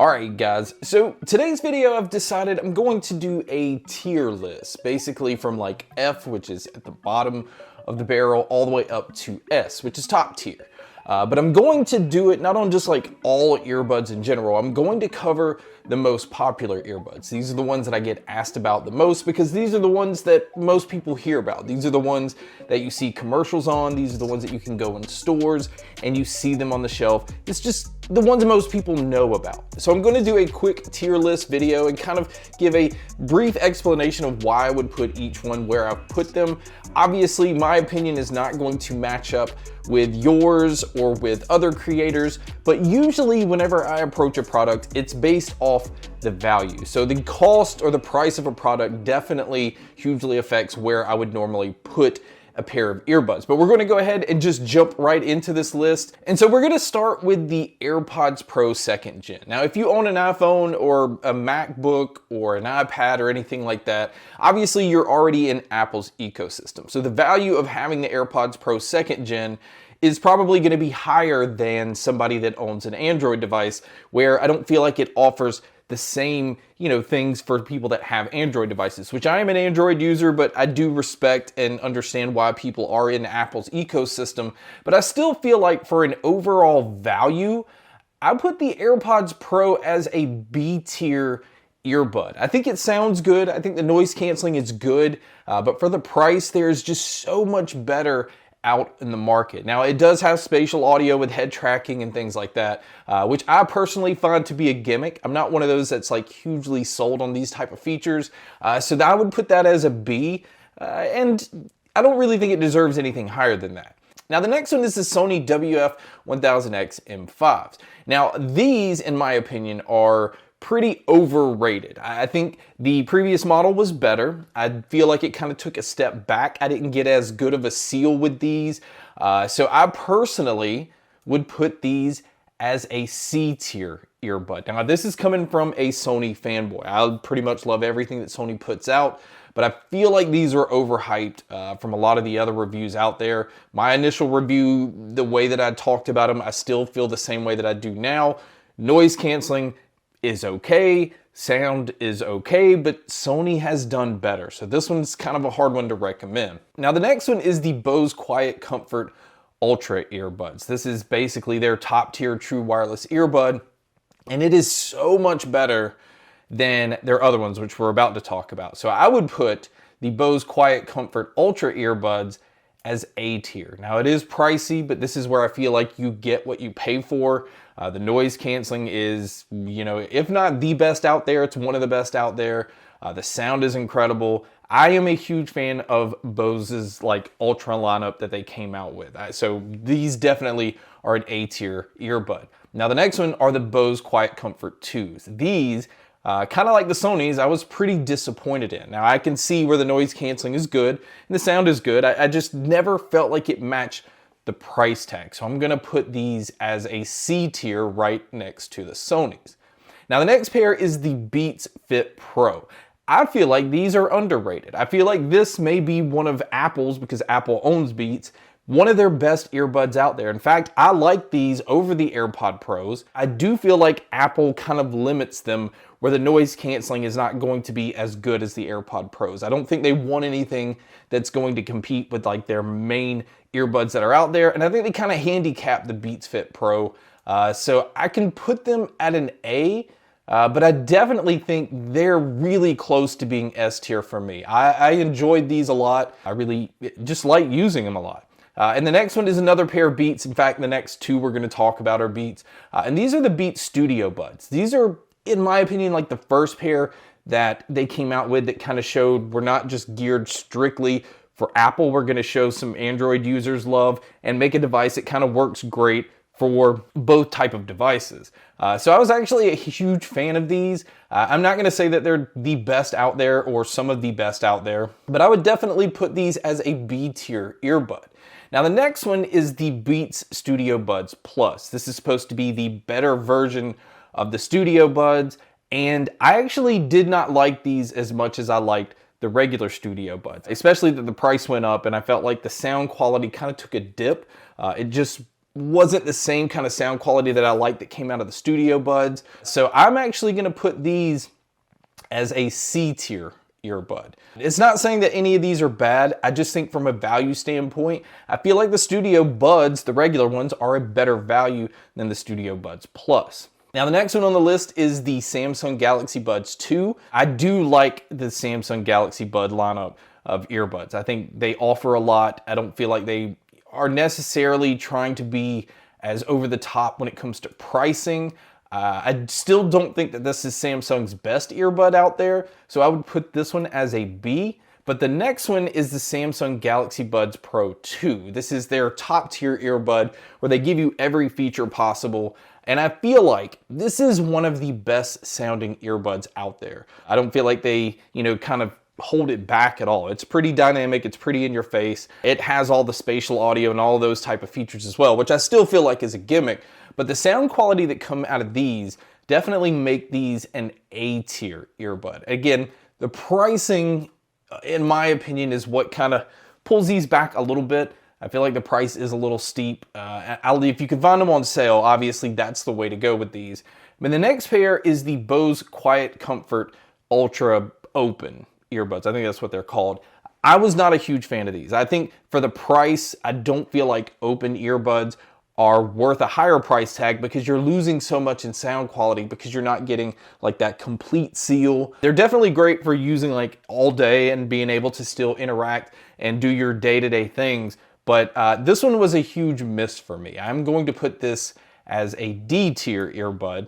Alright guys, so today's video I've decided I'm going to do a tier list, basically from like F, which is at the bottom of the barrel, all the way up to S, which is top tier. But I'm going to do it not on just like all earbuds in general. I'm going to cover the most popular earbuds. These are the ones that I get asked about the most because these are the ones that most people hear about. These are the ones that you see commercials on. These are the ones that you can go in stores and you see them on the shelf. It's just the ones most people know about. So I'm going to do a quick tier list video and kind of give a brief explanation of why I would put each one where I put them. Obviously, my opinion is not going to match up with yours or with other creators, but usually whenever I approach a product, it's based off the value. So the cost or the price of a product definitely hugely affects where I would normally put a pair of earbuds. But we're going to go ahead and just jump right into this list. And so we're going to start with the AirPods Pro 2nd Gen. Now, if you own an iPhone or a MacBook or an iPad or anything like that, obviously you're already in Apple's ecosystem. So the value of having the AirPods Pro 2nd Gen is probably going to be higher than somebody that owns an Android device, where I don't feel like it offers the same, things for people that have Android devices, which I am an Android user, but I do respect and understand why people are in Apple's ecosystem. But I still feel like for an overall value, I put the AirPods Pro as a B tier earbud. I think it sounds good. I think the noise canceling is good, but for the price, there's just so much better out in the market. Now, it does have spatial audio with head tracking and things like that, which I personally find to be a gimmick. I'm not one of those that's like hugely sold on these type of features, so I would put that as a B, and I don't really think it deserves anything higher than that. Now, the next one is the Sony WF-1000X M5s. Now, these, in my opinion, are pretty overrated. I think the previous model was better. I feel like it kind of took a step back. I didn't get as good of a seal with these. So I personally would put these as a C tier earbud. Now, this is coming from a Sony fanboy. I pretty much love everything that Sony puts out, but I feel like these are overhyped from a lot of the other reviews out there. My initial review, the way that I talked about them, I still feel the same way that I do now. Noise canceling is okay, sound is okay, but Sony has done better. So this one's kind of a hard one to recommend. Now, the next one is the Bose Quiet Comfort Ultra earbuds. This is basically their top tier true wireless earbud, and it is so much better than their other ones, which we're about to talk about. So I would put the Bose Quiet Comfort Ultra earbuds as A tier. Now, it is pricey, but this is where I feel like you get what you pay for. The noise canceling is, if not the best out there, it's one of the best out there. The sound is incredible. I am a huge fan of Bose's Ultra lineup that they came out with. So these definitely are an A tier earbud. Now, the next one are the Bose Quiet Comfort 2s. These, kind of like the Sonys, I was pretty disappointed in. Now, I can see where the noise canceling is good and the sound is good. I just never felt like it matched the price tag. So I'm going to put these as a C tier right next to the Sonys. Now, the next pair is the Beats Fit Pro. I feel like these are underrated. I feel like this may be one of Apple's, because Apple owns Beats, one of their best earbuds out there. In fact, I like these over the AirPod Pros. I do feel like Apple kind of limits them where the noise canceling is not going to be as good as the AirPod Pros. I don't think they want anything that's going to compete with their main earbuds that are out there. And I think they kind of handicap the Beats Fit Pro. So I can put them at an A, but I definitely think they're really close to being S tier for me. I enjoyed these a lot. I really just like using them a lot. And the next one is another pair of Beats. In fact, the next two we're going to talk about are Beats. And these are the Beats Studio Buds. These are, in my opinion, the first pair that they came out with that kind of showed we're not just geared strictly for Apple. We're going to show some Android users love and make a device that kind of works great for both type of devices. So I was actually a huge fan of these. I'm not going to say that they're the best out there or some of the best out there, but I would definitely put these as a B tier earbud. Now, the next one is the Beats Studio Buds Plus. This is supposed to be the better version of the Studio Buds, and I actually did not like these as much as I liked the regular Studio Buds, especially that the price went up and I felt like the sound quality kind of took a dip. It just wasn't the same kind of sound quality that I liked that came out of the Studio Buds. So I'm actually gonna put these as a C tier earbud. It's not saying that any of these are bad. I just think from a value standpoint, I feel like the Studio Buds, the regular ones, are a better value than the Studio Buds Plus. Now the next one on the list is the Samsung Galaxy Buds 2. I do like the Samsung Galaxy Bud lineup of earbuds. I think they offer a lot. I don't feel like they are necessarily trying to be as over the top when it comes to pricing. I still don't think that this is Samsung's best earbud out there, so I would put this one as a B. But the next one is the Samsung Galaxy Buds Pro 2. This is their top tier earbud where they give you every feature possible. And I feel like this is one of the best sounding earbuds out there. I don't feel like they, kind of hold it back at all. It's pretty dynamic, it's pretty in your face. It has all the spatial audio and all those type of features as well, which I still feel like is a gimmick. But the sound quality that come out of these definitely make these an A tier earbud. Again, the pricing, in my opinion, is what kind of pulls these back a little bit. I feel like the price is a little steep. If you can find them on sale, obviously that's the way to go with these. But the next pair is the Bose Quiet Comfort Ultra Open earbuds. I think that's what they're called. I was not a huge fan of these. I think for the price, I don't feel like open earbuds are worth a higher price tag because you're losing so much in sound quality because you're not getting like that complete seal. They're definitely great for using like all day and being able to still interact and do your day-to-day things. But this one was a huge miss for me. I'm going to put this as a D tier earbud.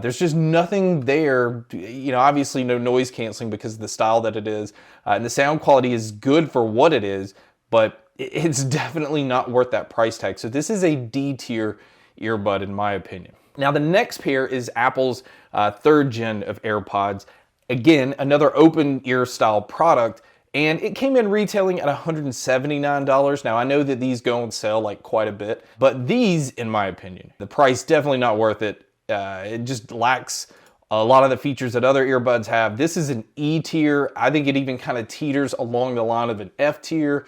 There's just nothing there, obviously no noise canceling because of the style that it is. And the sound quality is good for what it is, but it's definitely not worth that price tag. So this is a D tier earbud in my opinion. Now the next pair is Apple's third gen of AirPods. Again, another open ear style product. And it came in retailing at $179. Now I know that these go on sale like quite a bit, but these, in my opinion, the price definitely not worth it. It just lacks a lot of the features that other earbuds have. This is an E tier. I think it even kind of teeters along the line of an F tier.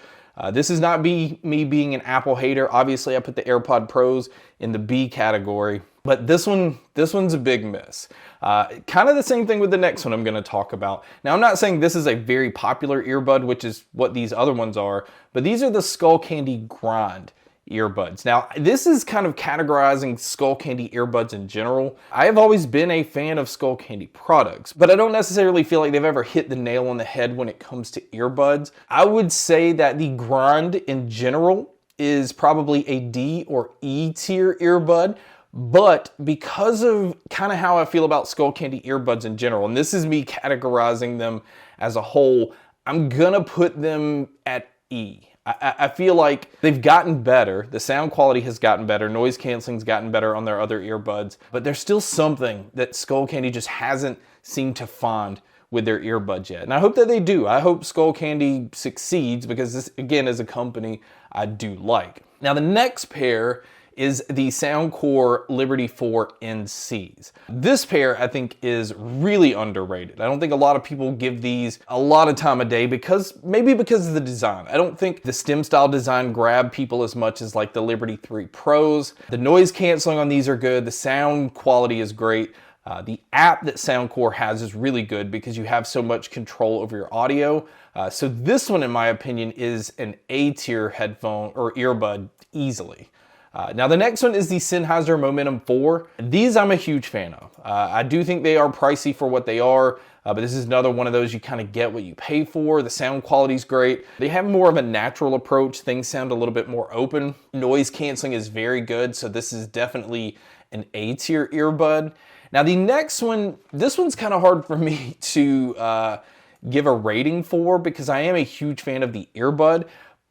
This is not me being an Apple hater. Obviously I put the AirPod Pros in the B category, but this one's a big miss. Kind of the same thing with the next one I'm gonna talk about. Now I'm not saying this is a very popular earbud, which is what these other ones are, but these are the Skullcandy Grind earbuds. Now this is kind of categorizing Skullcandy earbuds in general. I have always been a fan of Skullcandy products, but I don't necessarily feel like they've ever hit the nail on the head when it comes to earbuds. I would say that the Grind in general is probably a D or E tier earbud. But because of kind of how I feel about Skullcandy earbuds in general, and this is me categorizing them as a whole, I'm gonna put them at E. I feel like they've gotten better. The sound quality has gotten better. Noise canceling's gotten better on their other earbuds. But there's still something that Skullcandy just hasn't seemed to find with their earbuds yet. And I hope that they do. I hope Skullcandy succeeds because this, again, is a company I do like. Now the next pair is the Soundcore Liberty 4 NCs. This pair I think is really underrated. I don't think a lot of people give these a lot of time of day maybe because of the design. I don't think the stem style design grabbed people as much as like the Liberty 3 Pros. The noise canceling on these are good. The sound quality is great. The app that Soundcore has is really good because you have so much control over your audio. So this one, in my opinion, is an A tier headphone or earbud easily. Now the next one is the Sennheiser Momentum 4. These I'm a huge fan of. I do think they are pricey for what they are, but this is another one of those you kind of get what you pay for. The sound quality is great. They have more of a natural approach. Things sound a little bit more open. Noise canceling is very good, so this is definitely an A tier earbud. Now the next one, this one's kind of hard for me to give a rating for because I am a huge fan of the earbud,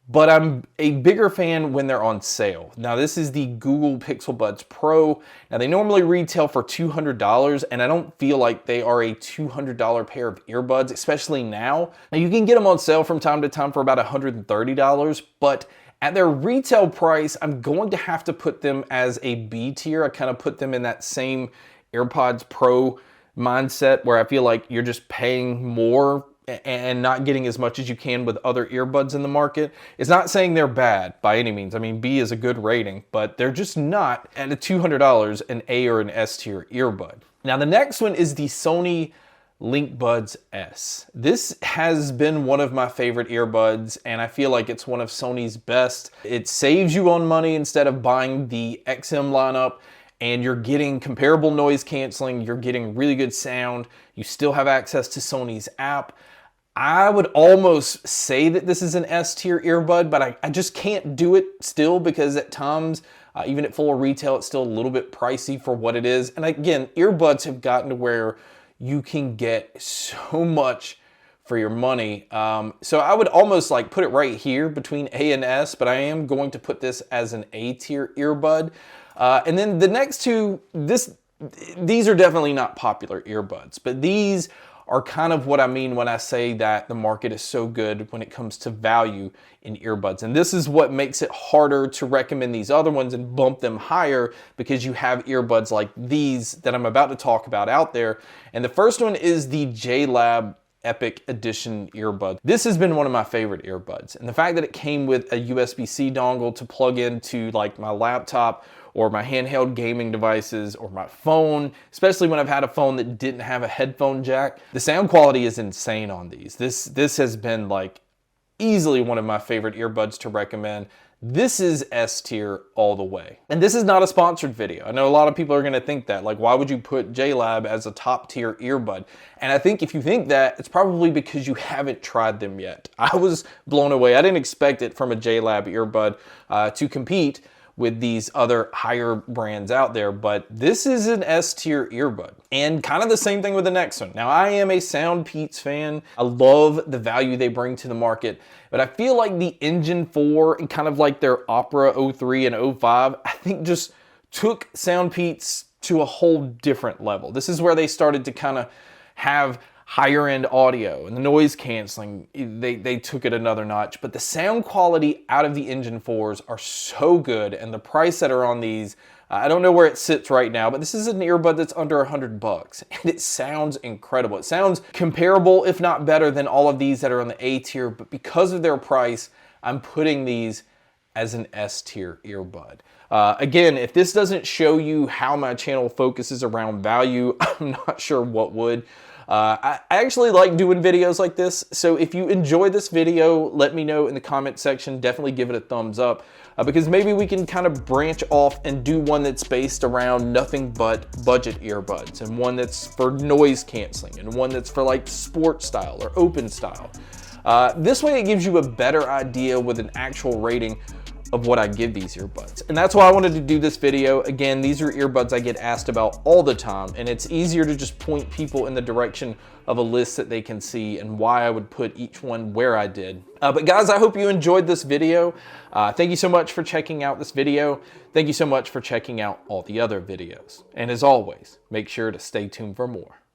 but I'm a bigger fan when they're on sale. Now this is the Google Pixel Buds Pro. Now they normally retail for $200 and I don't feel like they are a $200 pair of earbuds, especially now. Now you can get them on sale from time to time for about $130, but at their retail price, I'm going to have to put them as a B tier. I kind of put them in that same AirPods Pro mindset where I feel like you're just paying more and not getting as much as you can with other earbuds in the market. It's not saying they're bad by any means. I mean, B is a good rating, but they're just not at a $200 an A or an S tier earbud. Now the next one is the Sony LinkBuds S. This has been one of my favorite earbuds, and I feel like it's one of Sony's best. It saves you on money instead of buying the XM lineup, and you're getting comparable noise canceling, you're getting really good sound, you still have access to Sony's app. I would almost say that this is an S tier earbud, but I just can't do it still because at times, even at full retail, it's still a little bit pricey for what it is. And again, earbuds have gotten to where you can get so much for your money. So I would almost like put it right here between A and S, but I am going to put this as an A tier earbud. And then the next two, these are definitely not popular earbuds, but these are kind of what I mean when I say that the market is so good when it comes to value in earbuds. And this is what makes it harder to recommend these other ones and bump them higher, because you have earbuds like these that I'm about to talk about out there. And the first one is the JLab Epic Edition earbud. This has been one of my favorite earbuds. And the fact that it came with a USB-C dongle to plug into like my laptop or my handheld gaming devices or my phone, especially when I've had a phone that didn't have a headphone jack. The sound quality is insane on these. This has been like easily one of my favorite earbuds to recommend. This is S tier all the way. And this is not a sponsored video. I know a lot of people are gonna think that, like, why would you put JLab as a top tier earbud? And I think if you think that, it's probably because you haven't tried them yet. I was blown away. I didn't expect it from a JLab earbud to compete with these other higher brands out there, but this is an S tier earbud. And kind of the same thing with the next one. Now, I am a Soundpeats fan. I love the value they bring to the market, but I feel like the Engine 4 and kind of like their Opera 03 and 05, I think just took Soundpeats to a whole different level. This is where they started to kind of have higher end audio, and the noise canceling, they took it another notch. But the sound quality out of the Engine 4s are so good, and the price that are on these, I don't know where it sits right now, but this is an earbud that's under $100, and it sounds incredible. It sounds comparable, if not better, than all of these that are on the A tier, but because of their price, I'm putting these as an S tier earbud. Again, if this doesn't show you how my channel focuses around value, I'm not sure what would. I actually like doing videos like this, so if you enjoy this video, let me know in the comment section. Definitely give it a thumbs up, because maybe we can kind of branch off and do one that's based around nothing but budget earbuds, and one that's for noise canceling, and one that's for like sports style or open style. This way it gives you a better idea with an actual rating of what I give these earbuds. And that's why I wanted to do this video. Again, these are earbuds I get asked about all the time, and it's easier to just point people in the direction of a list that they can see and why I would put each one where I did. But guys, I hope you enjoyed this video. Thank you so much for checking out this video. Thank you so much for checking out all the other videos. And as always, make sure to stay tuned for more.